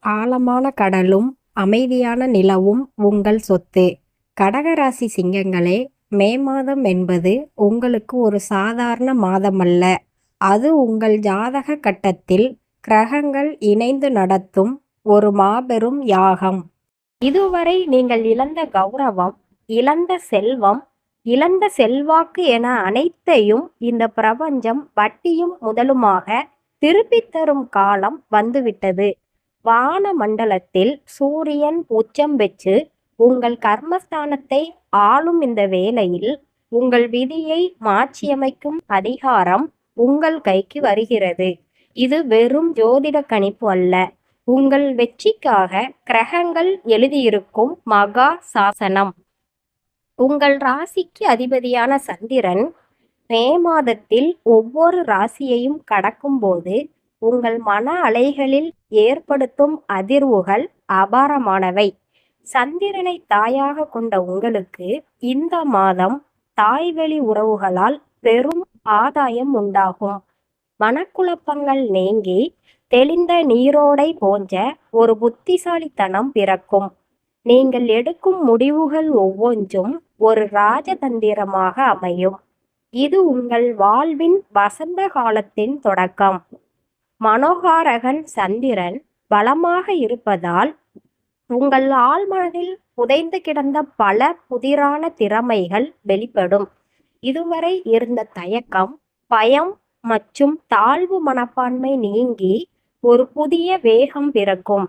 ஆழமான கடலும் அமைதியான நிலவும் உங்கள் சொத்து. கடகராசி சிங்கங்களே, மே மாதம் என்பது உங்களுக்கு ஒரு சாதாரண மாதமல்ல. அது உங்கள் ஜாதக கட்டத்தில் கிரகங்கள் இணைந்து நடத்தும் ஒரு மாபெரும் யாகம். இதுவரை நீங்கள் இழந்த கௌரவம், இழந்த செல்வம், இழந்த செல்வாக்கு என அனைத்தையும் இந்த பிரபஞ்சம் வட்டியும் முதலுமாக திருப்பித் தரும் காலம் வந்துவிட்டது. வான மண்டலத்தில் சூரியன் உச்சம் பெற்று உங்கள் கர்மஸ்தானத்தை ஆளும் இந்த வேளையில் உங்கள் விதியை மாற்றியமைக்கும் அதிகாரம் உங்கள் கைக்கு வருகிறது. இது வெறும் ஜோதிட கணிப்பு அல்ல, உங்கள் வெற்றிக்காக கிரகங்கள் எழுதியிருக்கும் மகா சாசனம். உங்கள் ராசிக்கு அதிபதியான சந்திரன் மே மாதத்தில் ஒவ்வொரு ராசியையும் கடக்கும்போது உங்கள் மன அலைகளில் ஏற்படுத்தும் அதிர்வுகள் அபாரமானவை. சந்திரனை தாயாக கொண்ட உங்களுக்கு இந்த மாதம் தாய்வழி உறவுகளால் பெரும் ஆதாயம் உண்டாகும். மனக்குழப்பங்கள் நீங்கி தெளிந்த நீரோடை போன்ற ஒரு புத்திசாலித்தனம் பிறக்கும். நீங்கள் எடுக்கும் முடிவுகள் ஒவ்வொன்றும் ஒரு ராஜதந்திரமாக அமையும். இது உங்கள் வாழ்வின் வசந்த காலத்தின் தொடக்கம். மனோகாரகன் சந்திரன் பலமாக இருப்பதால் உங்கள் ஆழ்மனதில் புதைந்து கிடந்த பல புதிரான திறமைகள் வெளிப்படும். இதுவரை இருந்த தயக்கம், பயம் மற்றும் தாழ்வு மனப்பான்மை நீங்கி ஒரு புதிய வேகம் பிறக்கும்.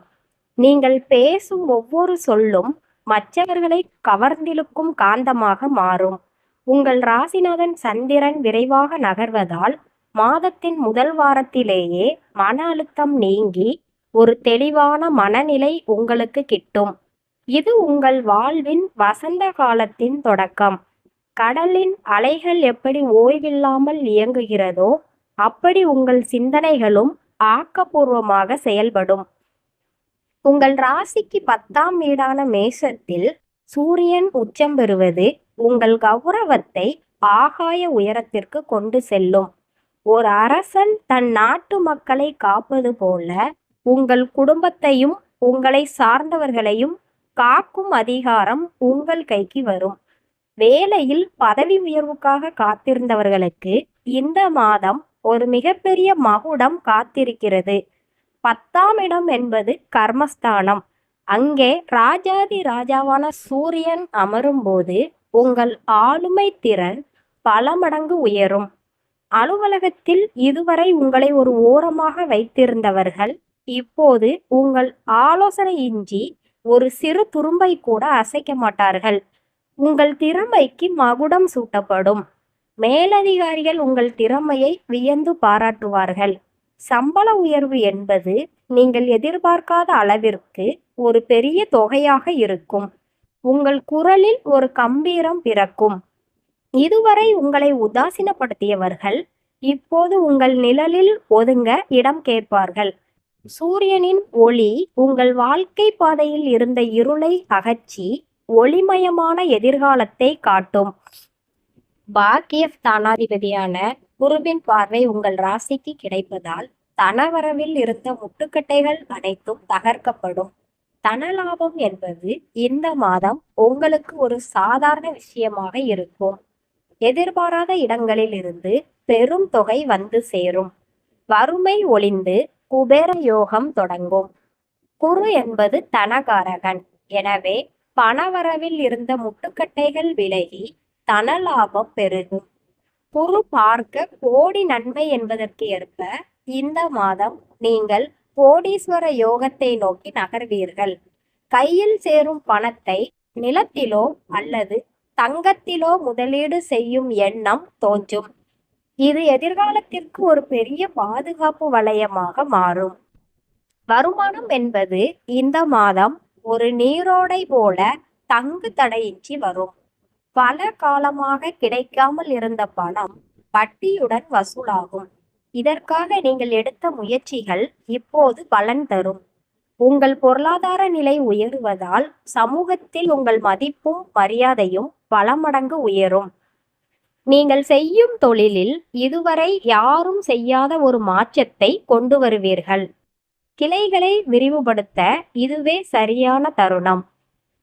நீங்கள் பேசும் ஒவ்வொரு சொல்லும் மற்றவர்களை கவர்ந்திழுக்கும் காந்தமாக மாறும். உங்கள் ராசிநாதன் சந்திரன் விரைவாக நகர்வதால் மாதத்தின் முதல் வாரத்திலேயே மன அழுத்தம் நீங்கி ஒரு தெளிவான மனநிலை உங்களுக்கு கிட்டும். இது உங்கள் வாழ்வின் வசந்த காலத்தின் தொடக்கம். கடலின் அலைகள் எப்படி ஓய்வில்லாமல் இயங்குகிறதோ அப்படி உங்கள் சிந்தனைகளும் ஆக்கப்பூர்வமாக செயல்படும். உங்கள் ராசிக்கு 10ஆம் வீடான மேஷத்தில் சூரியன் உச்சம் பெறுவது உங்கள் கௌரவத்தை ஆகாய உயரத்திற்கு கொண்டு செல்லும். ஒரு அரசன் தன் நாட்டு மக்களை காப்பது போல உங்கள் குடும்பத்தையும் உங்களை சார்ந்தவர்களையும் காக்கும் அதிகாரம் உங்கள் கைக்கு வரும். வேலையில் பதவி உயர்வுக்காக காத்திருந்தவர்களுக்கு இந்த மாதம் ஒரு மிகப்பெரிய மகுடம் காத்திருக்கிறது. 10ஆம் இடம் என்பது கர்மஸ்தானம். அங்கே ராஜாதி ராஜாவான சூரியன் அமரும் போது உங்கள் ஆளுமை திறன் பல மடங்கு உயரும். அலுவலகத்தில் இதுவரை உங்களை ஒரு ஓரமாக வைத்திருந்தவர்கள் இப்போது உங்கள் ஆலோசனையின்றி ஒரு சிறு துரும்பை கூட அசைக்க மாட்டார்கள். உங்கள் திறமைக்கு மகுடம் சூட்டப்படும். மேலதிகாரிகள் உங்கள் திறமையை வியந்து பாராட்டுவார்கள். சம்பள உயர்வு என்பது நீங்கள் எதிர்பார்க்காத அளவிற்கு ஒரு பெரிய தொகையாக இருக்கும். உங்கள் குரலில் ஒரு கம்பீரம் பிறக்கும். இதுவரை உங்களை உதாசீனப்படுத்தியவர்கள் இப்போது உங்கள் நிழலில் ஒதுங்க இடம் கேட்பார்கள். சூரியனின் ஒளி உங்கள் வாழ்க்கை பாதையில் இருந்த இருளை அகற்றி ஒளிமயமான எதிர்காலத்தை காட்டும். பாக்கிய ஸ்தானாதிபதியான குருவின் பார்வை உங்கள் ராசிக்கு கிடைப்பதால் தனவரவில் இருந்த முட்டுக்கட்டைகள் அனைத்தும் தகர்க்கப்படும். தனலாபம் என்பது இந்த மாதம் உங்களுக்கு ஒரு சாதாரண விஷயமாக இருக்கும். எதிர்பாராத இடங்களில் இருந்து பெரும் தொகை வந்து சேரும். வறுமை ஒளிந்து குபேர யோகம் தொடங்கும். குரு என்பது தனகாரகன். எனவே பணவரவில் இருந்த முட்டுக்கட்டைகள் விலகி தனலாபம் பெருகும். குரு பார்க்க கோடி நன்மை என்பதற்கு ஏற்ப இந்த மாதம் நீங்கள் கோடீஸ்வர யோகத்தை நோக்கி நகர்வீர்கள். கையில் சேரும் பணத்தை நிலத்திலோ அல்லது தங்கத்திலோ முதலீடு செய்யும் எண்ணம் தோன்றும். இது எதிர்காலத்திற்கு ஒரு பெரிய பாதுகாப்பு வளையமாக மாறும். வருமானம் என்பது இந்த மாதம் ஒரு நீரோடை போல தங்கு தடையின்றி வரும். பல காலமாக கிடைக்காமல் இருந்த பணம் வட்டியுடன் வசூலாகும். இதற்காக நீங்கள் எடுத்த முயற்சிகள் இப்போது பலன் தரும். உங்கள் பொருளாதார நிலை உயருவதால் சமூகத்தில் உங்கள் மதிப்பும் மரியாதையும் பல மடங்கு உயரும். நீங்கள் செய்யும் தொழிலில் இதுவரை யாரும் செய்யாத ஒரு மாற்றத்தை கொண்டு வருவீர்கள். கிளைகளை விரிவுபடுத்த இதுவே சரியான தருணம்.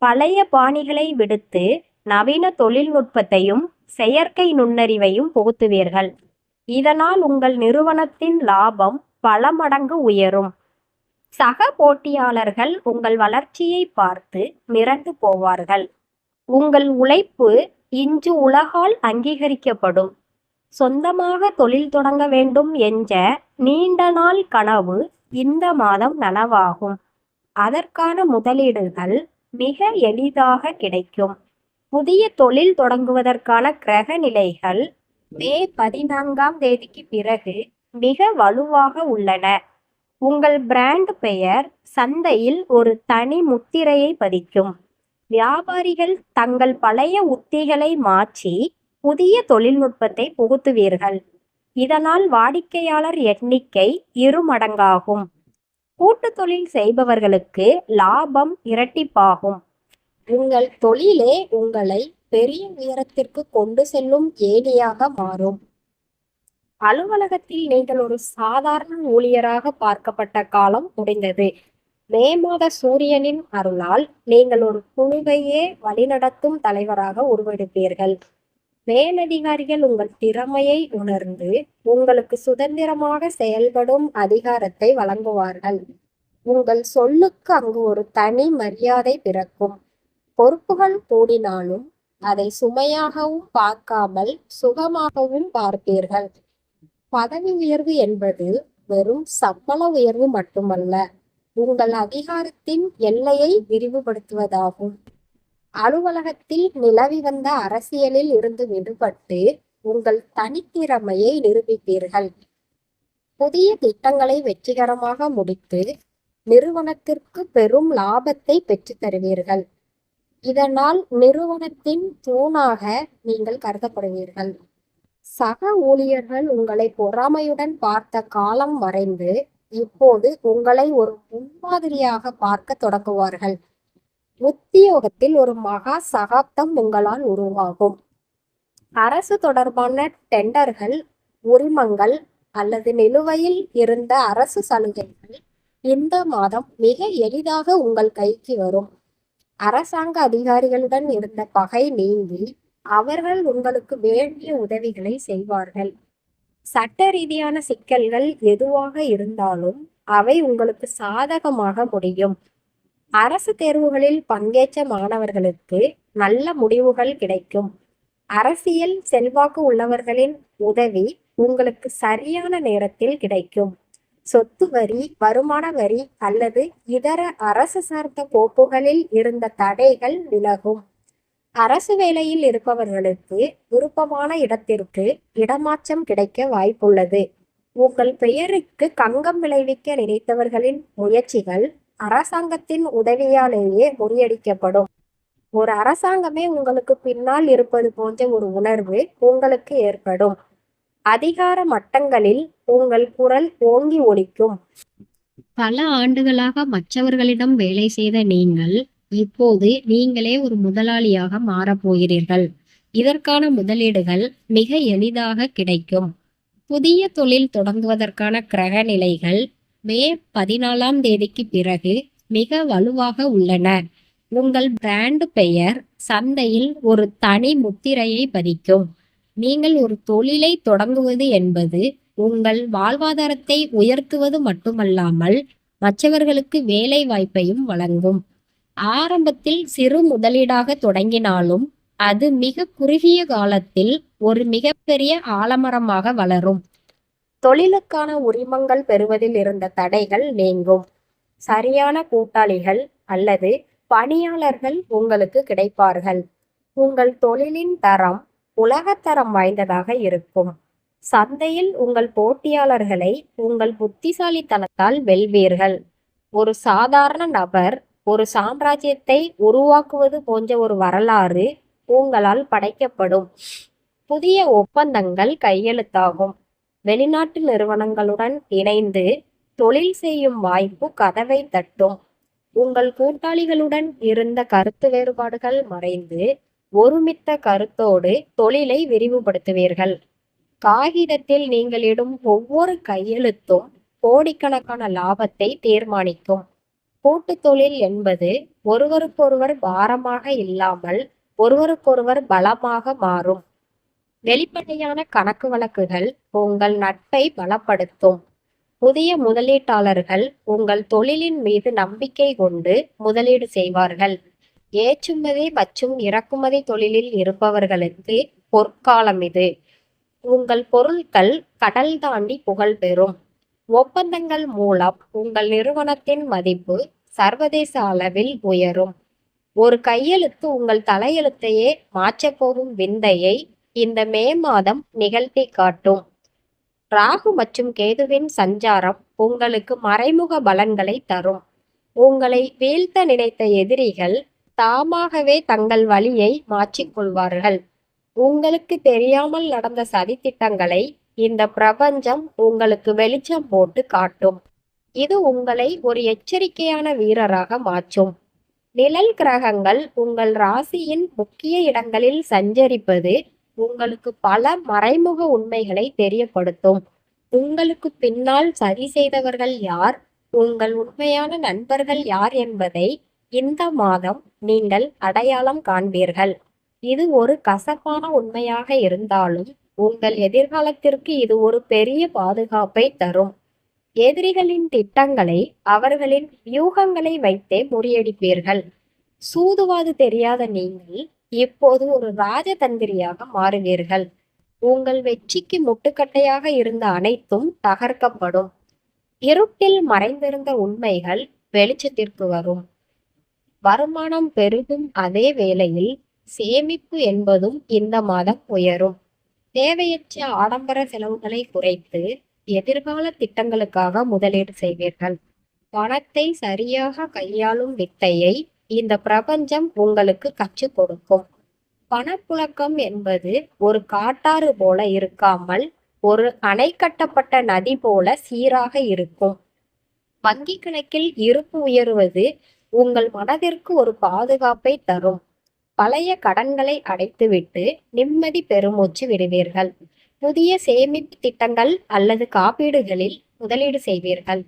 பழைய பாணிகளை விடுத்து நவீன தொழில்நுட்பத்தையும் செயற்கை நுண்ணறிவையும் புகுத்துவீர்கள். இதனால் உங்கள் நிறுவனத்தின் லாபம் பல மடங்கு உயரும். சக போட்டியாளர்கள் உங்கள் வளர்ச்சியை பார்த்து மிரண்டு போவார்கள். உங்கள் உழைப்பு இன்று உலகால் அங்கீகரிக்கப்படும். சொந்தமாக தொழில் தொடங்க வேண்டும் என்ற நீண்ட நாள் கனவு இந்த மாதம் நனவாகும். அதற்கான முதலீடுகள் மிக எளிதாக கிடைக்கும். புதிய தொழில் தொடங்குவதற்கான கிரக நிலைகள் மே 14ஆம் தேதிக்கு பிறகு மிக வலுவாக உள்ளன. உங்கள் பிராண்ட் பெயர் சந்தையில் ஒரு தனி முத்திரையை பதிக்கும். வியாபாரிகள் தங்கள் பழைய உத்திகளை மாற்றி புதிய தொழில்நுட்பத்தை புகுத்துவீர்கள். இதனால் வாடிக்கையாளர் எண்ணிக்கை இருமடங்காகும். கூட்டு தொழில் செய்பவர்களுக்கு லாபம் இரட்டிப்பாகும். உங்கள் தொழிலே உங்களை பெரிய உயரத்திற்கு கொண்டு செல்லும் ஏணியாக மாறும். அலுவலகத்தில் நீங்கள் ஒரு சாதாரண ஊழியராக பார்க்கப்பட்ட காலம் முடிந்தது. மே மாத சூரியனின் அருளால் நீங்கள் ஒரு குழுவையே வழிநடத்தும் தலைவராக உருவெடுப்பீர்கள். மேலதிகாரிகள் உங்கள் திறமையை உணர்ந்து உங்களுக்கு சுதந்திரமாக செயல்படும் அதிகாரத்தை வழங்குவார்கள். உங்கள் சொல்லுக்கு அங்கு ஒரு தனி மரியாதை பிறக்கும். பொறுப்புகள் கூடினாலும் அதை சுமையாகவும் பார்க்காமல் சுகமாகவும் பார்ப்பீர்கள். பதவி உயர்வு என்பது வெறும் சம்பள உயர்வு மட்டுமல்ல, உங்கள் அதிகாரத்தின் எல்லையை விரிவுபடுத்துவதாகும். அலுவலகத்தில் நிலவி வந்த அரசியலில் இருந்து விடுபட்டு உங்கள் தனித்திறமையை நிரூபிப்பீர்கள். புதிய திட்டங்களை வெற்றிகரமாக முடித்து நிறுவனத்திற்கு பெரும் லாபத்தை பெற்றுத் தருவீர்கள். இதனால் நிறுவனத்தின் தூணாக நீங்கள் கருதப்படுவீர்கள். சக ஊழியர்கள் உங்களை பொறாமையுடன் பார்த்த காலம் மறைந்து இப்போது உங்களை ஒரு முன்மாதிரியாக பார்க்க தொடங்குவார்கள். உத்தியோகத்தில் ஒரு மகா சகாப்தம் உங்களால் உருவாகும். அரசு தொடர்பான டெண்டர்கள், உரிமங்கள் அல்லது நிலுவையில் இருந்த அரசு சலுகைகள் இந்த மாதம் மிக எளிதாக உங்கள் கைக்கு வரும். அரசாங்க அதிகாரிகளுடன் இருந்த பகை நீங்கி அவர்கள் உங்களுக்கு வேண்டிய உதவிகளை செய்வார்கள். சட்ட ரீதியான சிக்கல்கள் எதுவாக இருந்தாலும் அவை உங்களுக்கு சாதகமாக முடியும். அரசு தேர்வுகளில் பங்கேற்ற மாணவர்களுக்கு நல்ல முடிவுகள் கிடைக்கும். அரசியல் செல்வாக்கு உள்ளவர்களின் உதவி உங்களுக்கு சரியான நேரத்தில் கிடைக்கும். சொத்து வரி, வருமான வரி அல்லது இதர அரசு சார்ந்த கோப்புகளில் இருந்த தடைகள் விலகும். அரசு வேலையில் இருப்பவர்களுக்கு விருப்பமான இடத்திற்கு இடமாற்றம் கிடைக்க வாய்ப்புள்ளது. உங்கள் பெயருக்கு கங்கம் விளைவிக்க நினைத்தவர்களின் முயற்சிகள் அரசாங்கத்தின் உதவியாலேயே முறியடிக்கப்படும். ஒரு அரசாங்கமே உங்களுக்கு பின்னால் இருப்பது போன்ற ஒரு உணர்வு உங்களுக்கு ஏற்படும். அதிகார மட்டங்களில் உங்கள் குரல் ஓங்கி ஒலிக்கும். பல ஆண்டுகளாக மற்றவர்களிடம் வேலை செய்த நீங்கள் இப்போது நீங்களே ஒரு முதலாளியாக மாறப்போகிறீர்கள். இதற்கான முதலீடுகள் மிக எளிதாக கிடைக்கும். புதிய தொழில் தொடங்குவதற்கான கிரக நிலைகள் மே 14ஆம் தேதிக்கு பிறகு மிக வலுவாக உள்ளன. உங்கள் பிராண்ட் பெயர் சந்தையில் ஒரு தனி முத்திரையை பதிக்கும். நீங்கள் ஒரு தொழிலை தொடங்குவது என்பது உங்கள் வாழ்வாதாரத்தை உயர்த்துவது மட்டுமல்லாமல் மற்றவர்களுக்கு வேலை வாய்ப்பையும் வழங்கும். ஆரம்பத்தில் சிறு முதலீடாக தொடங்கினாலும் அது மிக குறுகிய காலத்தில் ஒரு மிகப்பெரிய ஆலமரமாக வளரும். தொழிலுக்கான உரிமங்கள் பெறுவதில் இருந்த தடைகள் நீங்கும். சரியான கூட்டாளிகள் அல்லது பணியாளர்கள் உங்களுக்கு கிடைப்பார்கள். உங்கள் தொழிலின் தரம் உலகத்தரம் வாய்ந்ததாக இருக்கும். சந்தையில் உங்கள் போட்டியாளர்களை உங்கள் புத்திசாலித்தனத்தால் வெல்வீர்கள். ஒரு சாதாரண நபர் ஒரு சாம்ராஜ்யத்தை உருவாக்குவது போன்ற ஒரு வரலாறு உங்களால் படைக்கப்படும். புதிய ஒப்பந்தங்கள் கையெழுத்தாகும். வெளிநாட்டு நிறுவனங்களுடன் இணைந்து தொழில் செய்யும் வாய்ப்பு கதவை தட்டும். உங்கள் கூட்டாளிகளுடன் இருந்த கருத்து வேறுபாடுகள் மறைந்து ஒருமித்த கருத்தோடு தொழிலை விரிவுபடுத்துவீர்கள். காகிதத்தில் நீங்கள் இடும் ஒவ்வொரு கையெழுத்தும் கோடிக்கணக்கான லாபத்தை தீர்மானிக்கும். கூட்டுத் தொழில் என்பது ஒருவருக்கொருவர் பாரமாக இல்லாமல் ஒருவருக்கொருவர் பலமாக மாறும். வெளிப்படையான கணக்கு வழக்குகள் உங்கள் நட்பை பலப்படுத்தும். புதிய முதலீட்டாளர்கள் உங்கள் தொழிலின் மீது நம்பிக்கை கொண்டு முதலீடு செய்வார்கள். ஏற்றுமதி மற்றும் இறக்குமதி தொழிலில் இருப்பவர்களுக்கு பொற்காலம் இது. உங்கள் பொருட்கள் கடல் தாண்டி புகழ் பெறும். ஒப்பந்தங்கள் மூலம் உங்கள் நிறுவனத்தின் மதிப்பு சர்வதேச அளவில் உயரும். ஒரு கையெழுத்து உங்கள் தலையெழுத்தையே மாற்றப்போகும் விந்தையை இந்த மே மாதம் நிகழ்த்தி காட்டும். ராகு மற்றும் கேதுவின் சஞ்சாரம் உங்களுக்கு மறைமுக பலன்களை தரும். உங்களை வீழ்த்த நினைத்த எதிரிகள் தாமாகவே தங்கள் வழியை மாற்றிக்கொள்வார்கள். உங்களுக்கு தெரியாமல் நடந்த சதித்திட்டங்களை இந்த பிரபஞ்சம் உங்களுக்கு வெளிச்சம் போட்டு காட்டும். இது உங்களை ஒரு எச்சரிக்கையான வீரராக மாற்றும். நிழல் கிரகங்கள் உங்கள் ராசியின் முக்கிய இடங்களில் சஞ்சரிப்பது உங்களுக்கு பல மறைமுக உண்மைகளை தெரியப்படுத்தும். உங்களுக்கு பின்னால் சதி செய்தவர்கள் யார், உங்கள் உண்மையான நண்பர்கள் யார் என்பதை இந்த மாதம் நீங்கள் அடையாளம் காண்பீர்கள். இது ஒரு கசப்பான உண்மையாக இருந்தாலும் உங்கள் எதிர்காலத்திற்கு இது ஒரு பெரிய பாதுகாப்பை தரும். எதிரிகளின் திட்டங்களை அவர்களின் வியூகங்களை வைத்தே முறியடிப்பீர்கள். சூதுவாது தெரியாத நீங்கள் இப்போது ஒரு ராஜதந்திரியாக மாறுவீர்கள். உங்கள் வெற்றிக்கு முட்டுக்கட்டையாக இருந்த அனைத்தும் தகர்க்கப்படும். இருட்டில் மறைந்திருந்த உண்மைகள் வெளிச்சத்திற்கு வரும். வருமானம் பெருகும் அதே வேளையில் சேமிப்பு என்பதும் இந்த மாதம் உயரும். தேவையற்ற ஆடம்பர செலவுகளை குறைத்து எதிர்கால திட்டங்களுக்காக முதலீடு செய்வீர்கள். பணத்தை சரியாக கையாளும் வித்தையை இந்த பிரபஞ்சம் உங்களுக்கு கற்றுக் கொடுக்கும். பணப்புழக்கம் என்பது ஒரு காட்டாறு போல இருக்காமல் ஒரு அணை கட்டப்பட்ட நதி போல சீராக இருக்கும். வங்கி கணக்கில் இருப்பு உயருவது உங்கள் மனதிற்கு ஒரு பாதுகாப்பை தரும். பழைய கடன்களை அடைத்துவிட்டு நிம்மதி பெருமூச்சு விடுவீர்கள். புதிய சேமிப்பு திட்டங்கள் அல்லது காப்பீடுகளில் முதலீடு செய்வீர்கள்.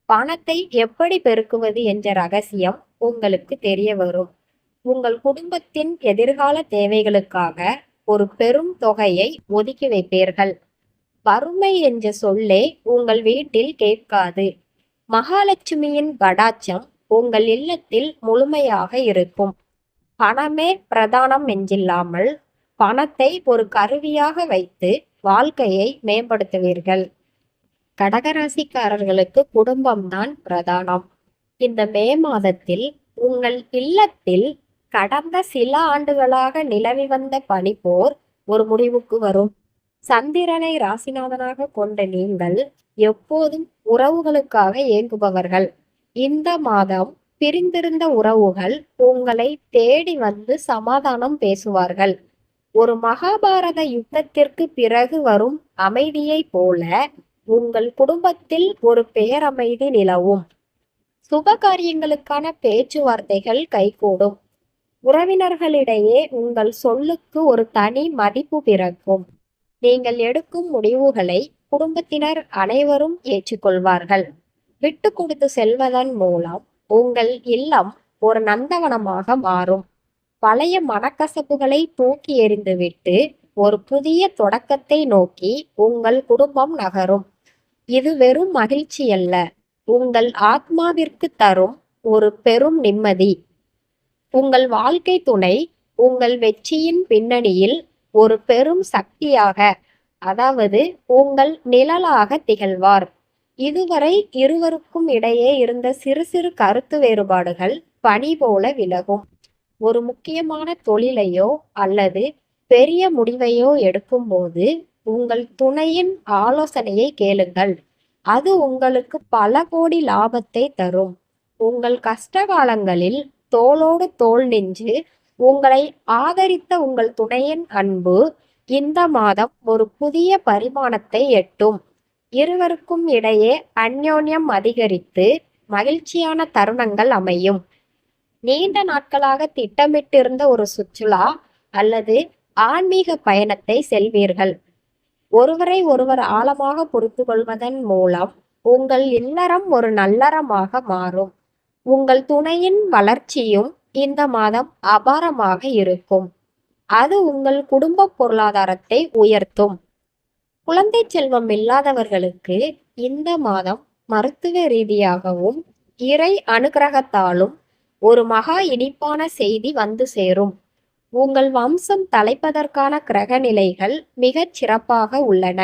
பணத்தை எப்படி பெருக்குவது என்ற ரகசியம் உங்களுக்கு தெரிய வரும். உங்கள் குடும்பத்தின் எதிர்கால தேவைகளுக்காக ஒரு பெரும் தொகையை ஒதுக்கி வைப்பீர்கள். வறுமை என்ற சொல்லே உங்கள் வீட்டில் கேட்காது. மகாலட்சுமியின் கடாட்சம் உங்கள் இல்லத்தில் முழுமையாக இருக்கும். பணமே பிரதானம் என்றில்லாமல் பணத்தை ஒரு கருவியாக வைத்து வாழ்க்கையை மேம்படுத்துவீர்கள். கடகராசிக்காரர்களுக்கு குடும்பம்தான் பிரதானம். இந்த மே மாதத்தில் உங்கள் இல்லத்தில் கடந்த சில ஆண்டுகளாக நிலவி வந்த பனிப்போர் ஒரு முடிவுக்கு வரும். சந்திரனை ராசிநாதனாக கொண்ட நீங்கள் எப்போதும் உறவுகளுக்காக ஏங்குபவர்கள். இந்த மாதம் பிரிந்திருந்த உறவுகள் உங்களை தேடி வந்து சமாதானம் பேசுவார்கள். ஒரு மகாபாரத யுத்தத்திற்கு பிறகு வரும் அமைதியை போல உங்கள் குடும்பத்தில் ஒரு பேரமைதி நிலவும். சுப காரியங்களுக்கான பேச்சுவார்த்தைகள் கைகூடும். உறவினர்களிடையே உங்கள் சொல்லுக்கு ஒரு தனி மதிப்பு பிறக்கும். நீங்கள் எடுக்கும் முடிவுகளை குடும்பத்தினர் அனைவரும் ஏற்றுக்கொள்வார்கள். விட்டு கொடுத்து செல்வதன் மூலம் உங்கள் இல்லம் ஒரு நந்தவனமாக மாறும். பழைய மனக்கசப்புகளை தூக்கி எறிந்துவிட்டு ஒரு புதிய தொடக்கத்தை நோக்கி உங்கள் குடும்பம் நகரும். இது வெறும் மகிழ்ச்சி அல்ல, உங்கள் ஆத்மாவிற்கு தரும் ஒரு பெரும் நிம்மதி. உங்கள் வாழ்க்கை துணை உங்கள் வெற்றியின் பின்னணியில் ஒரு பெரும் சக்தியாக, அதாவது உங்கள் நிழலாக திகழ்வார். இதுவரை இருவருக்கும் இடையே இருந்த சிறு சிறு கருத்து வேறுபாடுகள் பனி போல விலகும். ஒரு முக்கியமான தொழிலையோ அல்லது பெரிய முடிவையோ எடுக்கும்போது உங்கள் துணையின் ஆலோசனையை கேளுங்கள். அது உங்களுக்கு பல கோடி லாபத்தை தரும். உங்கள் கஷ்ட காலங்களில் தோளோடு தோள் நின்று உங்களை ஆதரித்த உங்கள் துணையின் அன்பு இந்த மாதம் ஒரு புதிய பரிமாணத்தை எட்டும். இருவருக்கும் இடையே அந்யோன்யம் அதிகரித்து மகிழ்ச்சியான தருணங்கள் அமையும். நீண்ட நாட்களாக திட்டமிட்டிருந்த ஒரு சுற்றுலா அல்லது ஆன்மீக பயணத்தை செல்வீர்கள். ஒருவரை ஒருவர் ஆழமாக புரிந்து கொள்வதன் மூலம் உங்கள் இல்லறம் ஒரு நல்லறமாக மாறும். உங்கள் துணையின் வளர்ச்சியும் இந்த மாதம் அபாரமாக இருக்கும். அது உங்கள் குடும்ப பொருளாதாரத்தை உயர்த்தும். குழந்தை செல்வம் இல்லாதவர்களுக்கு இந்த மாதம் மருத்துவ ரீதியாகவும் இறை அனுக்கிரகத்தாலும் ஒரு மகா இனிப்பான செய்தி வந்து சேரும். உங்கள் வம்சம் தலைப்பதற்கான கிரக நிலைகள் மிகச் சிறப்பாக உள்ளன.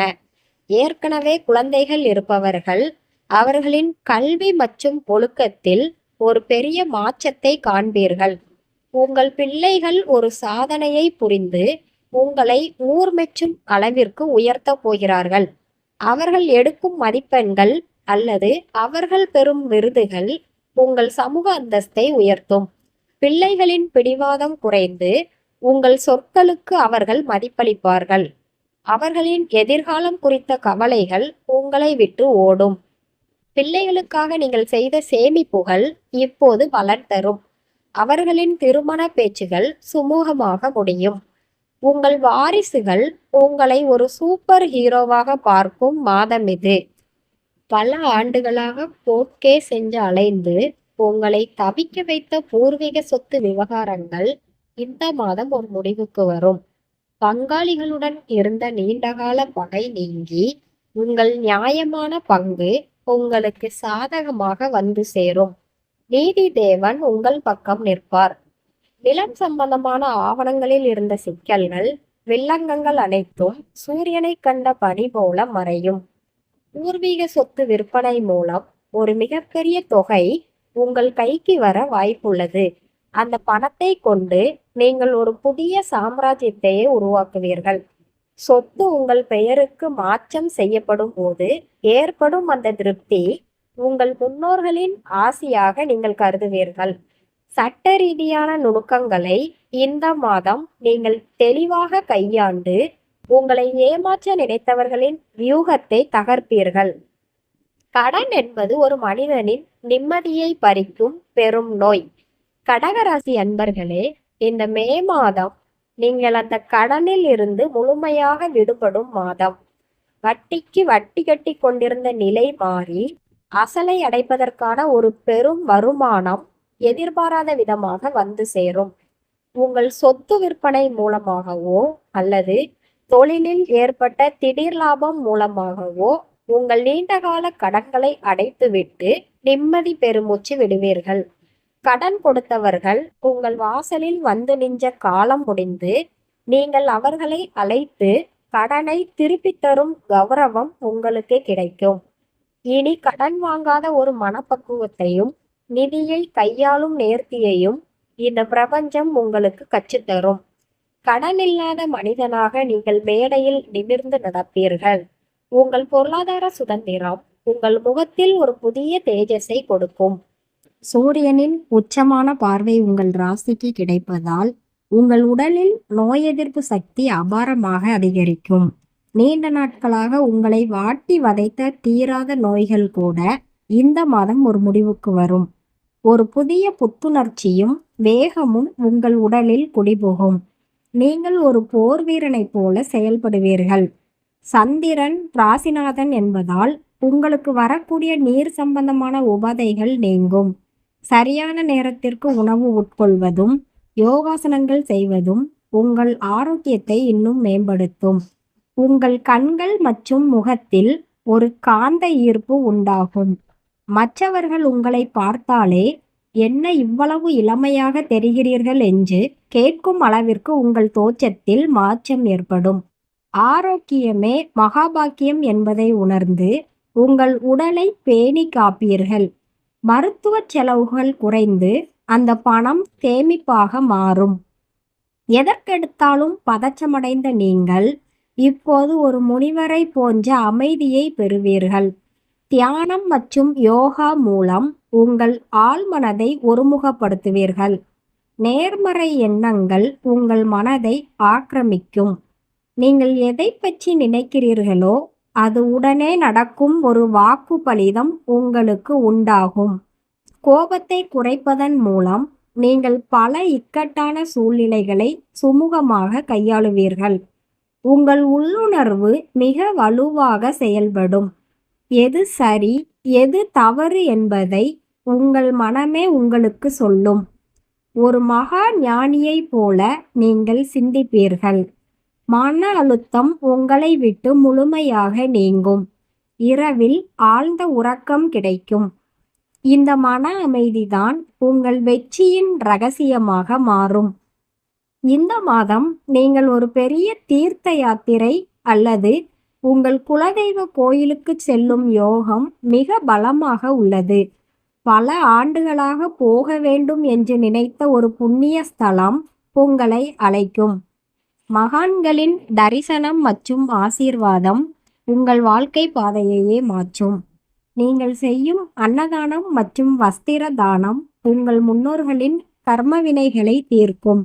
ஏற்கனவே குழந்தைகள் இருப்பவர்கள் அவர்களின் கல்வி மற்றும் ஒழுக்கத்தில் ஒரு பெரிய மாற்றத்தை காண்பீர்கள். உங்கள் பிள்ளைகள் ஒரு சாதனையை புரிந்து உங்களை ஊர் மெச்சும் அளவிற்கு உயர்த்தப் போகிறார்கள். அவர்கள் எடுக்கும் மதிப்பெண்கள் அல்லது அவர்கள் பெறும் விருதுகள் உங்கள் சமூக அந்தஸ்தை உயர்த்தும். பிள்ளைகளின் பிடிவாதம் குறைந்து உங்கள் சொற்களுக்கு அவர்கள் மதிப்பளிப்பார்கள். அவர்களின் எதிர்காலம் குறித்த கவலைகள் உங்களை விட்டு ஓடும். பிள்ளைகளுக்காக நீங்கள் செய்த சேமிப்புகள் இப்போது பலன் தரும். அவர்களின் திருமண பேச்சுகள் சுமூகமாக முடியும். உங்கள் வாரிசுகள் உங்களை ஒரு சூப்பர் ஹீரோவாக பார்க்கும் மாதம் இது. பல ஆண்டுகளாக கோர்ட் செஞ்சு அலைந்து உங்களை தவிக்க வைத்த பூர்வீக சொத்து விவகாரங்கள் இந்த மாதம் ஒரு முடிவுக்கு வரும். பங்காளிகளுடன் இருந்த நீண்டகால பகை நீங்கி உங்கள் நியாயமான பங்கு உங்களுக்கு சாதகமாக வந்து சேரும். நீதி தேவன் உங்கள் பக்கம் நிற்பார். நிலம் சம்பந்தமான ஆவணங்களில் இருந்த சிக்கல்கள், வில்லங்கங்கள் அனைத்தும் சூரியனை கண்ட பனி போல மறையும். பூர்வீக சொத்து விற்பனை மூலம் ஒரு மிகப்பெரிய தொகை உங்கள் கைக்கு வர வாய்ப்புள்ளது. அந்த பணத்தை கொண்டு நீங்கள் ஒரு புதிய சாம்ராஜ்யத்தையே உருவாக்குவீர்கள். சொத்து உங்கள் பெயருக்கு மாற்றம் செய்யப்படும் போது ஏற்படும் அந்த திருப்தி உங்கள் முன்னோர்களின் ஆசியாக நீங்கள் கருதுவீர்கள். சட்ட ரீதியான நுணுக்கங்களை இந்த மாதம் நீங்கள் தெளிவாக கையாண்டு உங்களை ஏமாற்ற நினைத்தவர்களின் வியூகத்தை தகர்ப்பீர்கள். கடன் என்பது ஒரு மனிதனின் நிம்மதியை பறிக்கும் பெரும் நோய். கடகராசி அன்பர்களே, இந்த மே மாதம் நீங்கள் அந்த கடனில் இருந்து முழுமையாக விடுபடும் மாதம். வட்டிக்கு வட்டி கட்டி கொண்டிருந்த நிலை மாறி அசலை அடைப்பதற்கான ஒரு பெரும் வருமானம் எதிர்பாராத விதமாக வந்து சேரும். உங்கள் சொத்து விற்பனை மூலமாகவோ அல்லது தொழிலில் ஏற்பட்ட திடீர் லாபம் மூலமாகவோ உங்கள் நீண்டகால கடன்களை அடைத்துவிட்டு நிம்மதி பெருமூச்சு விடுவீர்கள். கடன் கொடுத்தவர்கள் உங்கள் வாசலில் வந்து நின்ற காலம் முடிந்து நீங்கள் அவர்களை அழைத்து கடனை திருப்பித் தரும் கௌரவம் உங்களுக்கு கிடைக்கும். இனி கடன் வாங்காத ஒரு மனப்பக்குவத்தையும் நிதியை கையாளும் நேர்த்தியையும் இந்த பிரபஞ்சம் உங்களுக்கு கற்றுத்தரும். கடன் இல்லாத மனிதனாக நீங்கள் மேடையில் நிமிர்ந்து நடப்பீர்கள். உங்கள் பொருளாதார சுதந்திரம் உங்கள் முகத்தில் ஒரு புதிய தேஜஸை கொடுக்கும். சூரியனின் உச்சமான பார்வை உங்கள் ராசிக்கு கிடைப்பதால் உங்கள் உடலில் நோய் எதிர்ப்பு சக்தி அபாரமாக அதிகரிக்கும். நீண்ட நாட்களாக உங்களை வாட்டி வதைத்த தீராத நோய்கள் கூட இந்த மாதம் ஒரு முடிவுக்கு வரும். ஒரு புதிய புத்துணர்ச்சியும் வேகமும் உங்கள் உடலில் குடிபுகும். நீங்கள் ஒரு போர் வீரனைப் போல செயல்படுவீர்கள். சந்திரன் ராசிநாதன் என்பதால் உங்களுக்கு வரக்கூடிய நீர் சம்பந்தமான உபாதைகள் நீங்கும். சரியான நேரத்திற்கு உணவு உட்கொள்வதும் யோகாசனங்கள் செய்வதும் உங்கள் ஆரோக்கியத்தை இன்னும் மேம்படுத்தும். உங்கள் கண்கள் மற்றும் முகத்தில் ஒரு காந்த ஈர்ப்பு உண்டாகும். மற்றவர்கள் உங்களை பார்த்தாலே என்ன இவ்வளவு இளமையாக தெரிகிறீர்கள் என்று கேட்கும் அளவிற்கு உங்கள் தோற்றத்தில் மாற்றம் ஏற்படும். ஆரோக்கியமே மகாபாக்கியம் என்பதை உணர்ந்து உங்கள் உடலை பேணி காப்பீர்கள். மருத்துவ செலவுகள் குறைந்து அந்த பணம் சேமிப்பாக மாறும். எதற்கெடுத்தாலும் பதற்றமடைந்த நீங்கள் இப்போது ஒரு முனிவரை போன்ற அமைதியை பெறுவீர்கள். தியானம் மற்றும் யோகா மூலம் உங்கள் ஆழ்மனதை ஒருமுகப்படுத்துவீர்கள். நேர்மறை எண்ணங்கள் உங்கள் மனதை ஆக்கிரமிக்கும். நீங்கள் எதை பற்றி நினைக்கிறீர்களோ அது உடனே நடக்கும் ஒரு வாக்கு பலிதம் உங்களுக்கு உண்டாகும். கோபத்தை குறைப்பதன் மூலம் நீங்கள் பல இக்கட்டான சூழ்நிலைகளை சுமூகமாக கையாளுவீர்கள். உங்கள் உள்ளுணர்வு மிக வலுவாக செயல்படும். எது சரி எது தவறு என்பதை உங்கள் மனமே உங்களுக்கு சொல்லும். ஒரு மகா ஞானியைப் போல நீங்கள் சிந்திப்பீர்கள். மன அழுத்தம் உங்களை விட்டு முழுமையாக நீங்கும். இரவில் ஆழ்ந்த உறக்கம் கிடைக்கும். இந்த மன அமைதிதான் உங்கள் வெற்றியின் ரகசியமாக மாறும். இந்த மாதம் நீங்கள் ஒரு பெரிய தீர்த்த யாத்திரை அல்லது உங்கள் குலதெய்வ கோயிலுக்கு செல்லும் யோகம் மிக பலமாக உள்ளது. பல ஆண்டுகளாக போக வேண்டும் என்று நினைத்த ஒரு புண்ணிய ஸ்தலம் உங்களை அழைக்கும். மகான்களின் தரிசனம் மற்றும் ஆசீர்வாதம் உங்கள் வாழ்க்கை பாதையையே மாற்றும். நீங்கள் செய்யும் அன்னதானம் மற்றும் வஸ்திர தானம் உங்கள் முன்னோர்களின் கர்ம வினைகளை தீர்க்கும்.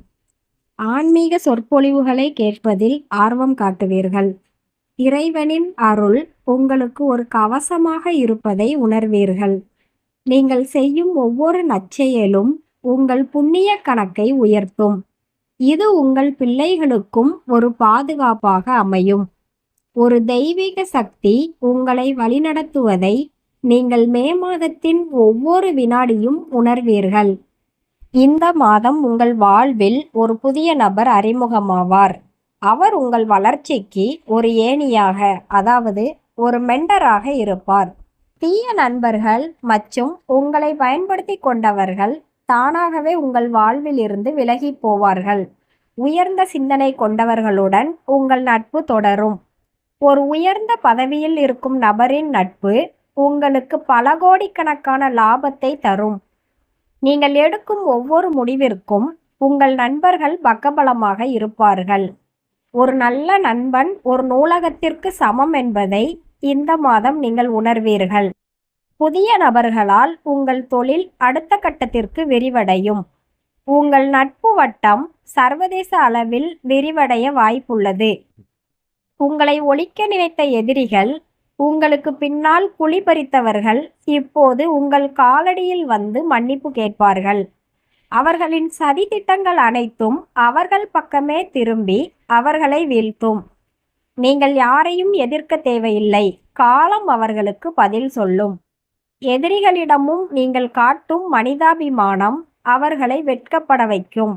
ஆன்மீக சொற்பொழிவுகளை கேட்பதில் ஆர்வம் காட்டுவீர்கள். இறைவனின் அருள் உங்களுக்கு ஒரு கவசமாக இருப்பதை உணர்வீர்கள். நீங்கள் செய்யும் ஒவ்வொரு நற்செயலும் உங்கள் புண்ணிய கணக்கை உயர்த்தும். இது உங்கள் பிள்ளைகளுக்கும் ஒரு பாதுகாப்பாக அமையும். ஒரு தெய்வீக சக்தி உங்களை வழிநடத்துவதை நீங்கள் மே மாதத்தின் ஒவ்வொரு வினாடியும் உணர்வீர்கள். இந்த மாதம் உங்கள் வாழ்வில் ஒரு புதிய நபர் அறிமுகமாவார். அவர் உங்கள் வளர்ச்சிக்கு ஒரு ஏணியாக, அதாவது ஒரு மெண்டராக இருப்பார். தீய நண்பர்கள் மற்றும் உங்களை பயன்படுத்தி கொண்டவர்கள் தானாகவே உங்கள் வாழ்வில் இருந்து விலகி போவார்கள். உயர்ந்த சிந்தனை கொண்டவர்களுடன் உங்கள் நட்பு தொடரும். ஒரு உயர்ந்த பதவியில் இருக்கும் நபரின் நட்பு உங்களுக்கு பல கோடிக்கணக்கான லாபத்தை தரும். நீங்கள் எடுக்கும் ஒவ்வொரு முடிவிற்கும் உங்கள் நண்பர்கள் பக்கபலமாக இருப்பார்கள். ஒரு நல்ல நண்பன் ஒரு நூலகத்திற்கு சமம் என்பதை இந்த மாதம் நீங்கள் உணர்வீர்கள். புதிய நபர்களால் உங்கள் தொழில் அடுத்த கட்டத்திற்கு விரிவடையும். உங்கள் நட்பு வட்டம் சர்வதேச அளவில் விரிவடைய வாய்ப்புள்ளது. உங்களை ஒழிக்க நினைத்த எதிரிகள், உங்களுக்கு பின்னால் குழி பறித்தவர்கள் இப்போது உங்கள் காலடியில் வந்து மன்னிப்பு கேட்பார்கள். அவர்களின் சதி திட்டங்கள் அனைத்தும் அவர்கள் பக்கமே திரும்பி அவர்களை வீழ்த்தும். நீங்கள் யாரையும் எதிர்க்க தேவையில்லை. காலம் அவர்களுக்கு பதில் சொல்லும். எதிரிகளிடமும் நீங்கள் காட்டும் மனிதாபிமானம் அவர்களை வெட்கப்பட வைக்கும்.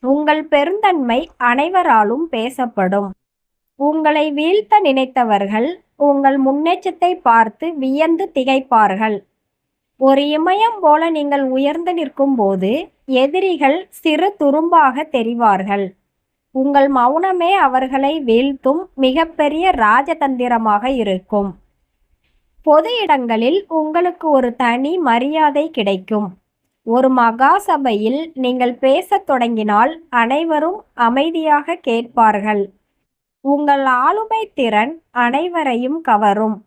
உங்கள் பெருந்தன்மை அனைவராலும் பேசப்படும். உங்களை வீழ்த்த நினைத்தவர்கள் உங்கள் முன்னேற்றத்தை பார்த்து வியந்து திகைப்பார்கள். ஒரு இமயம் போல நீங்கள் உயர்ந்து நிற்கும் போது எதிரிகள் சிறு துரும்பாக தெரிவார்கள். உங்கள் மௌனமே அவர்களை வீழ்த்தும் மிகப்பெரிய ராஜதந்திரமாக இருக்கும். பொது இடங்களில் உங்களுக்கு ஒரு தனி மரியாதை கிடைக்கும். ஒரு மகா சபையில் நீங்கள் பேசத் தொடங்கினால் அனைவரும் அமைதியாக கேட்பார்கள். உங்கள் ஆளுமை திறன் அனைவரையும் கவரும்.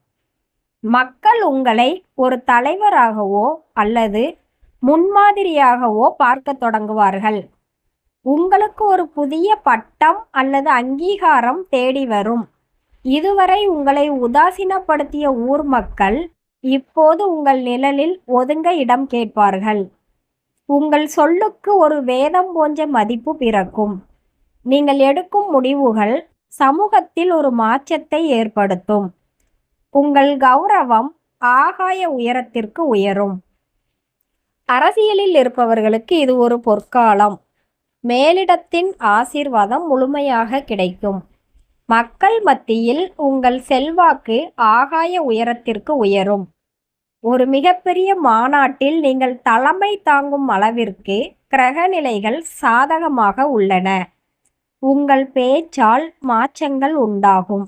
மக்கள் உங்களை ஒரு தலைவராகவோ அல்லது முன்மாதிரியாகவோ பார்க்க தொடங்குவார்கள். உங்களுக்கு ஒரு புதிய பட்டம் அல்லது அங்கீகாரம் தேடி வரும். இதுவரை உங்களை உதாசீனப்படுத்திய ஊர் மக்கள் இப்போது உங்கள் நிழலில் ஒதுங்க இடம் கேட்பார்கள். உங்கள் சொல்லுக்கு ஒரு வேதம் போன்ற மதிப்பு பிறக்கும். நீங்கள் எடுக்கும் முடிவுகள் சமூகத்தில் ஒரு மாற்றத்தை ஏற்படுத்தும். உங்கள் கௌரவம் ஆகாய உயரத்திற்கு உயரும். அரசியலில் இருப்பவர்களுக்கு இது ஒரு பொற்காலம். மேலிடத்தின் ஆசீர்வாதம் முழுமையாக கிடைக்கும். மக்கள் மத்தியில் உங்கள் செல்வாக்கு ஆகாய உயரத்திற்கு உயரும். ஒரு மிகப்பெரிய மாநாட்டில் நீங்கள் தலைமை தாங்கும் அளவிற்கு கிரகநிலைகள் சாதகமாக உள்ளன. உங்கள் பேச்சால் மாற்றங்கள் உண்டாகும்.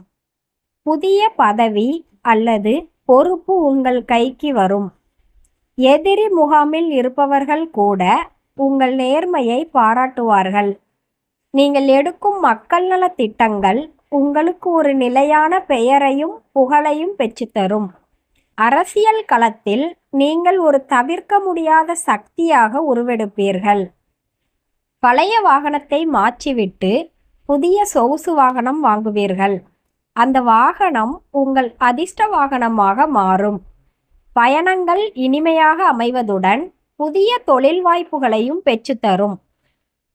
புதிய பதவி அல்லது பொறுப்பு உங்கள் கைக்கு வரும். எதிரி முகாமில் இருப்பவர்கள் கூட உங்கள் நேர்மையை பாராட்டுவார்கள். நீங்கள் எடுக்கும் மக்கள் நல திட்டங்கள் உங்களுக்கு ஒரு நிலையான பெயரையும் புகழையும் பெற்றுத்தரும். அரசியல் களத்தில் நீங்கள் ஒரு தவிர்க்க முடியாத சக்தியாக உருவெடுப்பீர்கள். பழைய வாகனத்தை மாற்றிவிட்டு புதிய சொகுசு வாகனம் வாங்குவீர்கள். அந்த வாகனம் உங்கள் அதிர்ஷ்ட வாகனமாக மாறும். பயணங்கள் இனிமையாக அமைவதுடன் புதிய தொழில் வாய்ப்புகளையும் பெற்றுத்தரும்.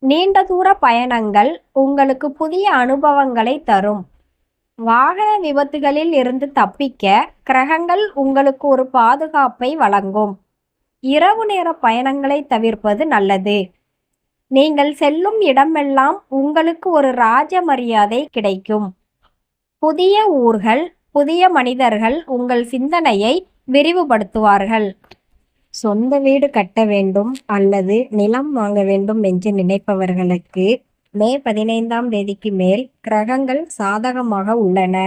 நீண்ட தூர பயணங்கள் உங்களுக்கு புதிய அனுபவங்களை தரும். வாகன விபத்துகளில் இருந்து தப்பிக்க கிரகங்கள் உங்களுக்கு ஒரு பாதுகாப்பை வழங்கும். இரவு நேர பயணங்களை தவிர்ப்பது நல்லது. நீங்கள் செல்லும் இடமெல்லாம் உங்களுக்கு ஒரு ராஜ மரியாதை கிடைக்கும். புதிய ஊர்கள், புதிய மனிதர்கள் உங்கள் சிந்தனையை விரிவுபடுத்துவார்கள். சொந்த வீடு கட்ட வேண்டும் அல்லது நிலம் வாங்க வேண்டும் என்று நினைப்பவர்களுக்கு மே 15ஆம் தேதிக்கு மேல் கிரகங்கள் சாதகமாக உள்ளன.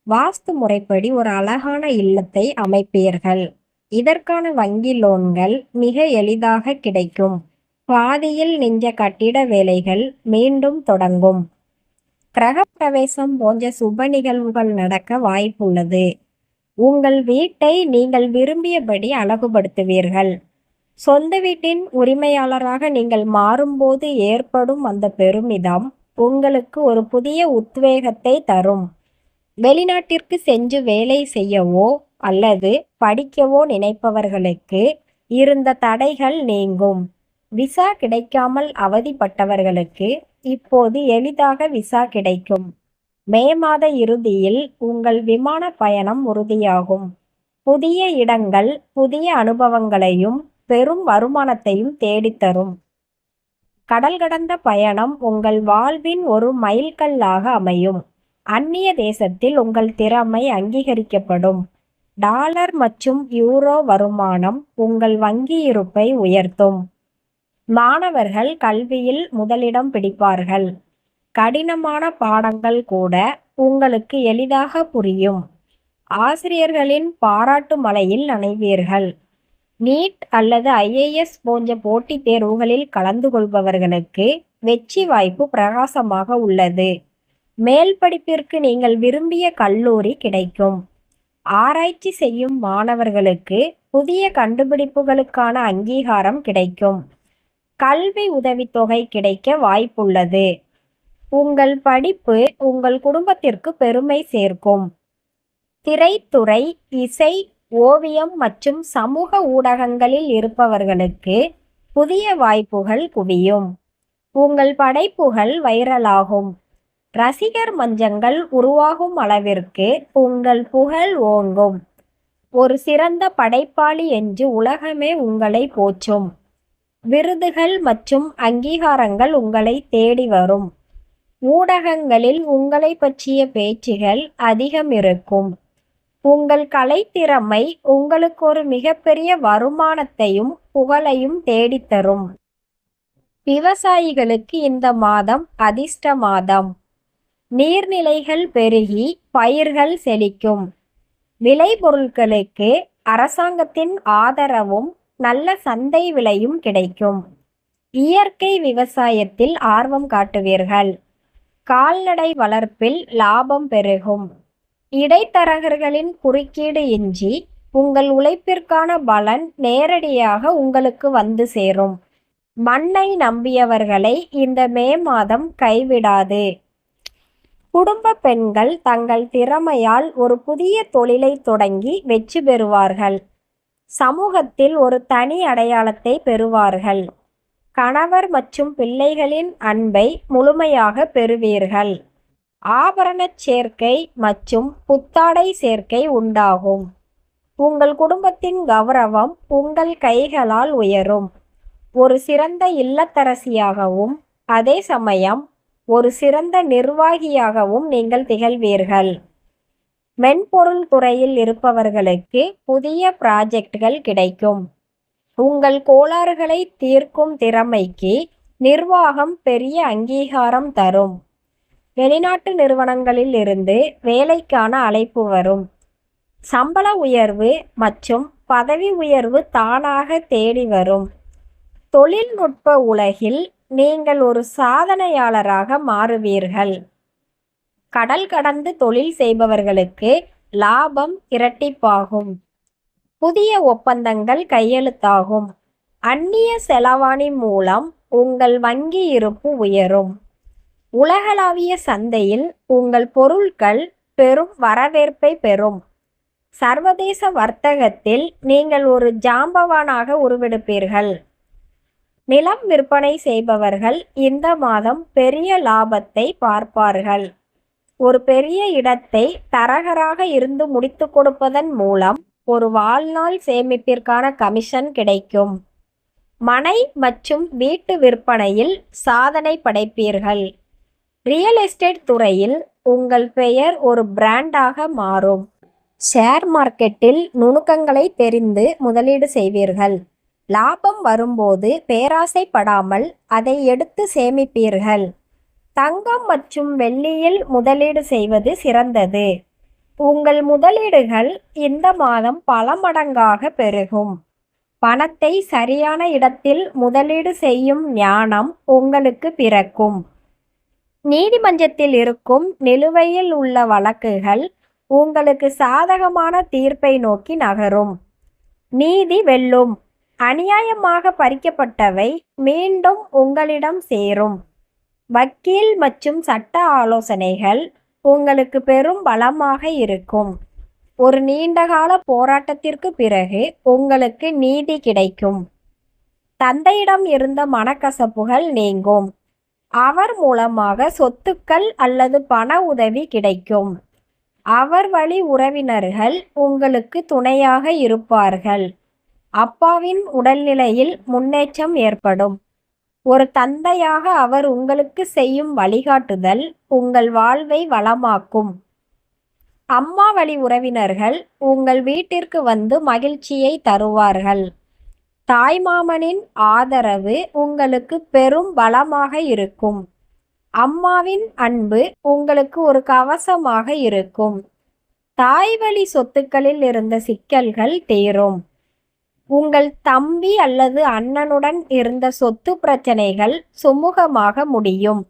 வாஸ்து முறைப்படி ஒரு அழகான இல்லத்தை அமைப்பீர்கள். இதற்கான வங்கி லோன்கள் மிக எளிதாக கிடைக்கும். பாதியில் நின்ற கட்டிட வேலைகள் மீண்டும் தொடங்கும். கிரகப்பிரவேசம் போன்ற சுப நிகழ்வுகள் நடக்க வாய்ப்புள்ளது. உங்கள் வீட்டை நீங்கள் விரும்பியபடி அழகுபடுத்துவீர்கள். சொந்த வீட்டின் உரிமையாளராக நீங்கள் மாறும்போது ஏற்படும் அந்த பெருமிதம் உங்களுக்கு ஒரு புதிய உத்வேகத்தை தரும். வெளிநாட்டிற்கு சென்று வேலை செய்யவோ அல்லது படிக்கவோ நினைப்பவர்களுக்கு இருந்த தடைகள் நீங்கும். விசா கிடைக்காமல் அவதிப்பட்டவர்களுக்கு இப்போது எளிதாக விசா கிடைக்கும். மே மாத இறுதியில் உங்கள் விமான பயணம் உறுதியாகும். புதிய இடங்கள் புதிய அனுபவங்களையும் பெரும் வருமானத்தையும் தேடித்தரும். கடல் கடந்த பயணம் உங்கள் வாழ்வின் ஒரு மைல்கல்லாக அமையும். அந்நிய தேசத்தில் உங்கள் திறமை அங்கீகரிக்கப்படும். டாலர் மற்றும் யூரோ வருமானம் உங்கள் வங்கி இருப்பை உயர்த்தும். மாணவர்கள் கல்வியில் முதலிடம் பிடிப்பார்கள். கடினமான பாடங்கள் கூட உங்களுக்கு எளிதாக புரியும். ஆசிரியர்களின் பாராட்டு மழையில் நனைவீர்கள். நீட் அல்லது IAS போன்ற போட்டித் தேர்வுகளில் கலந்து கொள்பவர்களுக்கு வெற்றி வாய்ப்பு பிரகாசமாக உள்ளது. மேல் படிப்பிற்கு நீங்கள் விரும்பிய கல்லூரி கிடைக்கும். ஆராய்ச்சி செய்யும் மாணவர்களுக்கு புதிய கண்டுபிடிப்புகளுக்கான அங்கீகாரம் கிடைக்கும். கல்வி உதவித்தொகை கிடைக்க வாய்ப்புள்ளது. உங்கள் படிப்பு உங்கள் குடும்பத்திற்கு பெருமை சேர்க்கும். திரைத்துறை, இசை, ஓவியம் மற்றும் சமூக ஊடகங்களில் இருப்பவர்களுக்கு புதிய வாய்ப்புகள் குவியும். உங்கள் படைப்புகள் வைரலாகும். ரசிகர் மன்றங்கள் உருவாகும் அளவிற்கு உங்கள் புகழ் ஓங்கும். ஒரு சிறந்த படைப்பாளி என்று உலகமே உங்களை போற்றும். விருதுகள் மற்றும் அங்கீகாரங்கள் உங்களை தேடி வரும். ஊடகங்களில் உங்களை பற்றிய பேச்சுகள் அதிகம் இருக்கும். உங்கள் கலைத்திறமை உங்களுக்கு ஒரு மிகப்பெரிய வருமானத்தையும் புகழையும் தேடித்தரும். விவசாயிகளுக்கு இந்த மாதம் அதிர்ஷ்ட மாதம். நீர்நிலைகள் பெருகி பயிர்கள் செழிக்கும். விளைபொருட்களுக்கு அரசாங்கத்தின் ஆதரவும் நல்ல சந்தை விலையும் கிடைக்கும். இயற்கை விவசாயத்தில் ஆர்வம் காட்டுவீர்கள். கால்நடை வளர்ப்பில் லாபம் பெருகும். இடைத்தரகர்களின் குறுக்கீடு இன்றி உங்கள் உழைப்பிற்கான பலன் நேரடியாக உங்களுக்கு வந்து சேரும். மண்ணை நம்பியவர்களை இந்த மே மாதம் கைவிடாது. குடும்ப பெண்கள் தங்கள் திறமையால் ஒரு புதிய தொழிலை தொடங்கி வெற்றி பெறுவார்கள். சமூகத்தில் ஒரு தனி அடையாளத்தை பெறுவார்கள். கணவர் மற்றும் பிள்ளைகளின் அன்பை முழுமையாக பெறுவீர்கள். ஆபரணச் சேர்க்கை மற்றும் புத்தாடை சேர்க்கை உண்டாகும். உங்கள் குடும்பத்தின் கௌரவம் உங்கள் கைகளால் உயரும். ஒரு சிறந்த இல்லத்தரசியாகவும் அதே சமயம் ஒரு சிறந்த நிர்வாகியாகவும் நீங்கள் திகழ்வீர்கள். மென்பொருள் துறையில் இருப்பவர்களுக்கு புதிய ப்ராஜெக்ட்கள் கிடைக்கும். உங்கள் கோளாறுகளை தீர்க்கும் திறமைக்கு நிர்வாகம் பெரிய அங்கீகாரம் தரும். வெளிநாட்டு நிறுவனங்களில் இருந்து வேலைக்கான அழைப்பு வரும். சம்பள உயர்வு மற்றும் பதவி உயர்வு தானாக தேடி வரும். தொழில்நுட்ப உலகில் நீங்கள் ஒரு சாதனையாளராக மாறுவீர்கள். கடல் கடந்து தொழில் செய்பவர்களுக்கு லாபம் இரட்டிப்பாகும். புதிய ஒப்பந்தங்கள் கையெழுத்தாகும். அந்நிய செலாவணி மூலம் உங்கள் வங்கி இருப்பு உயரும். உலகளாவிய சந்தையில் உங்கள் பொருட்கள் பெரும் வரவேற்பை பெறும். சர்வதேச வர்த்தகத்தில் நீங்கள் ஒரு ஜாம்பவானாக உருவெடுப்பீர்கள். நிலம் விற்பனை செய்பவர்கள் இந்த மாதம் பெரிய லாபத்தை பார்ப்பார்கள். ஒரு பெரிய இடத்தை தரகராக இருந்து முடித்து கொடுப்பதன் மூலம் ஒரு வாழ்நாள் சேமிப்பிற்கான கமிஷன் கிடைக்கும். மனை மற்றும் வீட்டு விற்பனையில் சாதனை படைப்பீர்கள். ரியல் எஸ்டேட் துறையில் உங்கள் பெயர் ஒரு பிராண்டாக மாறும். ஷேர் மார்க்கெட்டில் நுணுக்கங்களை தெரிந்து முதலீடு செய்வீர்கள். லாபம் வரும்போது பேராசைப்படாமல் அதை எடுத்து சேமிப்பீர்கள். தங்கம் மற்றும் வெள்ளியில் முதலீடு செய்வது சிறந்தது. உங்கள் முதலீடுகள் இந்த மாதம் பல மடங்காக பெருகும். பணத்தை சரியான இடத்தில் முதலீடு செய்யும் ஞானம் உங்களுக்கு பிறக்கும். நீதிமன்றத்தில் இருக்கும் நிலுவையில் உள்ள வழக்குகள் உங்களுக்கு சாதகமான தீர்ப்பை நோக்கி நகரும். நீதி வெல்லும். அநியாயமாக பறிக்கப்பட்டவை மீண்டும் உங்களிடம் சேரும். வக்கீல் மற்றும் சட்ட ஆலோசனைகள் உங்களுக்கு பெரும் பலமாக இருக்கும். ஒரு நீண்டகால போராட்டத்திற்கு பிறகு உங்களுக்கு நீதி கிடைக்கும். தந்தையிடம் இருந்த மனக்கசப்புகள் நீங்கும். அவர் மூலமாக சொத்துக்கள் அல்லது பண உதவி கிடைக்கும். அவர் வழி உறவினர்கள் உங்களுக்கு துணையாக இருப்பார்கள். அப்பாவின் உடல்நிலையில் முன்னேற்றம் ஏற்படும். ஒரு தந்தையாக அவர் உங்களுக்கு செய்யும் வழிகாட்டுதல் உங்கள் வாழ்வை வளமாக்கும். அம்மா வழி உறவினர்கள் உங்கள் வீட்டிற்கு வந்து மகிழ்ச்சியை தருவார்கள். தாய்மாமனின் ஆதரவு உங்களுக்கு பெரும் பலமாக இருக்கும். அம்மாவின் அன்பு உங்களுக்கு ஒரு கவசமாக இருக்கும். தாய்வழி சொத்துக்களில் இருந்த சிக்கல்கள் தீரும். உங்கள் தம்பி அல்லது அண்ணனுடன் இருந்த சொத்து பிரச்சனைகள் சுமூகமாக முடியும்.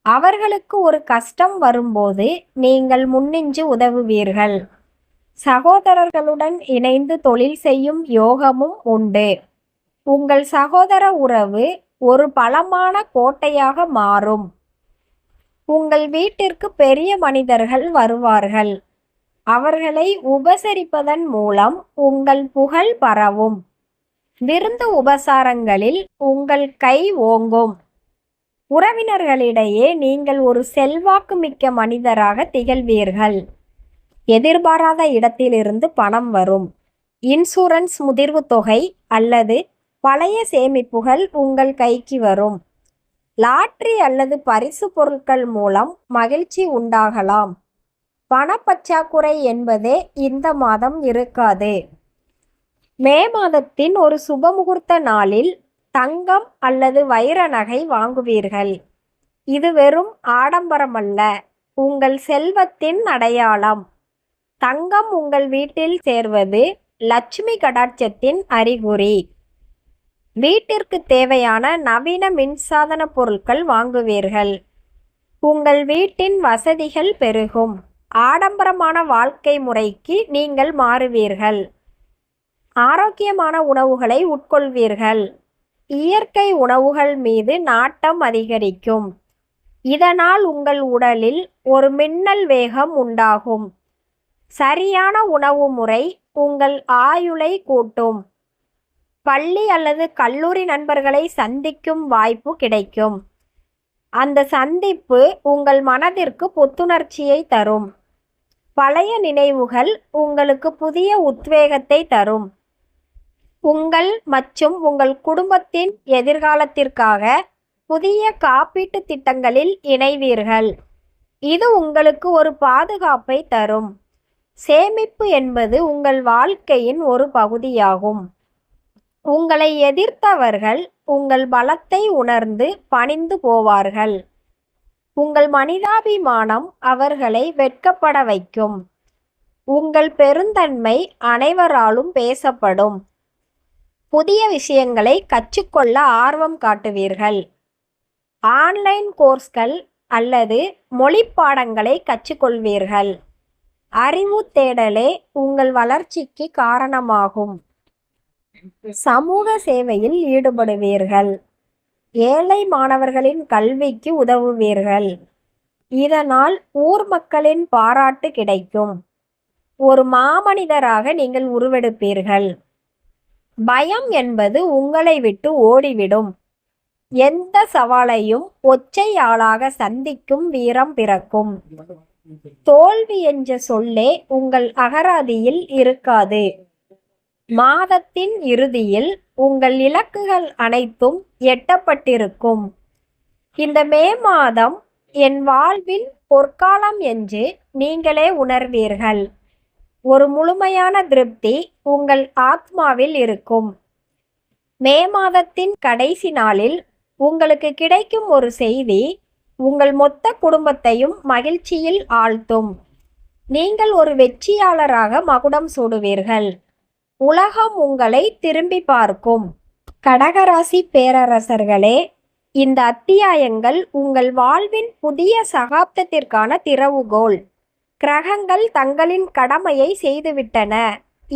அவர்களுக்கு ஒரு கஷ்டம் வரும்போது நீங்கள் முன்னின்று உதவுவீர்கள். சகோதரர்களுடன் இணைந்து தொழில் செய்யும் யோகமும் உண்டு. உங்கள் சகோதர உறவு ஒரு பலமான கோட்டையாக மாறும். உங்கள் வீட்டிற்கு பெரிய மனிதர்கள் வருவார்கள். அவர்களை உபசரிப்பதன் மூலம் உங்கள் புகழ் பரவும். விருந்து உபசாரங்களில் உங்கள் கை ஓங்கும். உறவினர்களிடையே நீங்கள் ஒரு செல்வாக்கு மிக்க மனிதராக திகழ்வீர்கள். எதிர்பாராத இடத்திலிருந்து பணம் வரும். இன்சூரன்ஸ் முதிர்வு தொகை அல்லது பழைய சேமிப்புகள் உங்கள் கைக்கு வரும். லாட்டரி அல்லது பரிசு பொருட்கள் மூலம் மகிழ்ச்சி உண்டாகலாம். பணப்பற்றாக்குறை என்பதே இந்த மாதம் இருக்காது. மே மாதத்தின் ஒரு சுபமுகூர்த்த நாளில் தங்கம் அல்லது வைர நகை வாங்குவீர்கள். இது வெறும் ஆடம்பரமல்ல, உங்கள் செல்வத்தின் அடையாளம். தங்கம் உங்கள் வீட்டில் சேர்வது லட்சுமி கடாட்சத்தின் அறிகுறி. வீட்டிற்கு தேவையான நவீன மின்சாதன பொருட்கள் வாங்குவீர்கள். உங்கள் வீட்டின் வசதிகள் பெருகும். ஆடம்பரமான வாழ்க்கை முறைக்கு நீங்கள் மாறுவீர்கள். ஆரோக்கியமான உணவுகளை உட்கொள்வீர்கள். இயற்கை உணவுகள் மீது நாட்டம் அதிகரிக்கும். இதனால் உங்கள் உடலில் ஒரு மின்னல் வேகம் உண்டாகும். சரியான உணவு முறை உங்கள் ஆயுளை கூட்டும். பள்ளி அல்லது கல்லூரி நண்பர்களை சந்திக்கும் வாய்ப்பு கிடைக்கும். அந்த சந்திப்பு உங்கள் மனதிற்கு புத்துணர்ச்சியை தரும். பழைய நினைவுகள் உங்களுக்கு புதிய உத்வேகத்தை தரும். உங்கள் மற்றும் உங்கள் குடும்பத்தின் எதிர்காலத்திற்காக புதிய காப்பீட்டு திட்டங்களில் இணைவீர்கள். இது உங்களுக்கு ஒரு பாதுகாப்பை தரும். சேமிப்பு என்பது உங்கள் வாழ்க்கையின் ஒரு பகுதியாகும். உங்களை எதிர்த்தவர்கள் உங்கள் பலத்தை உணர்ந்து பணிந்து போவார்கள். உங்கள் மனிதாபிமானம் அவர்களை வெட்கப்பட வைக்கும். உங்கள் பெருந்தன்மை அனைவராலும் பேசப்படும். புதிய விஷயங்களை கற்றுக்கொள்ள ஆர்வம் காட்டுவீர்கள். ஆன்லைன் கோர்ஸ்கள் அல்லது மொழி பாடங்களை கற்றுக்கொள்வீர்கள். அறிவு தேடலே உங்கள் வளர்ச்சிக்கு காரணமாகும். சமூக சேவையில் ஈடுபடுவீர்கள். ஏழை மாணவர்களின் கல்விக்கு உதவுவீர்கள். இதனால் ஊர் மக்களின் பாராட்டு கிடைக்கும். ஒரு மாமனிதராக நீங்கள் உருவெடுப்பீர்கள். பயம் என்பது உங்களை விட்டு ஓடிவிடும். எந்த சவாலையும் ஒற்றை ஆளாக சந்திக்கும் வீரம் பிறக்கும். தோல்வி என்ற சொல்லே உங்கள் அகராதியில் இருக்காது. மாதத்தின் இறுதியில் உங்கள் இலக்குகள் அனைத்தும் எட்டப்பட்டிருக்கும். இந்த மே மாதம் என் வாழ்வின் பொற்காலம் என்று நீங்களே உணர்வீர்கள். ஒரு முழுமையான திருப்தி உங்கள் ஆத்மாவில் இருக்கும். மே மாதத்தின் கடைசி நாளில் உங்களுக்கு கிடைக்கும் ஒரு செய்தி உங்கள் மொத்த குடும்பத்தையும் மகிழ்ச்சியில் ஆழ்த்தும். நீங்கள் ஒரு வெற்றியாளராக மகுடம் சூடுவீர்கள். உலகம் உங்களை திரும்பி பார்க்கும். கடகராசி பேரரசர்களே, இந்த அத்தியாயங்கள் உங்கள் வாழ்வின் புதிய சகாப்தத்திற்கான திறவுகோல். கிரகங்கள் தங்களின் கடமையை செய்துவிட்டன.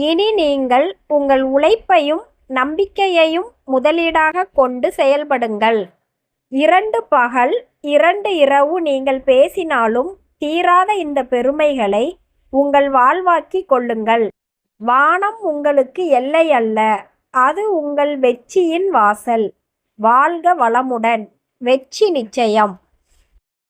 இனி நீங்கள் உங்கள் உழைப்பையும் நம்பிக்கையையும் முதலீடாக கொண்டு செயல்படுங்கள். 2 பகல் 2 இரவு நீங்கள் பேசினாலும் தீராத இந்த பெருமைகளை உங்கள் வாழ்வாக்கிக் கொள்ளுங்கள். வானம் உங்களுக்கு எல்லை அல்ல, அது உங்கள் வெற்றியின் வாசல். வாழ்க வளமுடன். வெற்றி நிச்சயம்.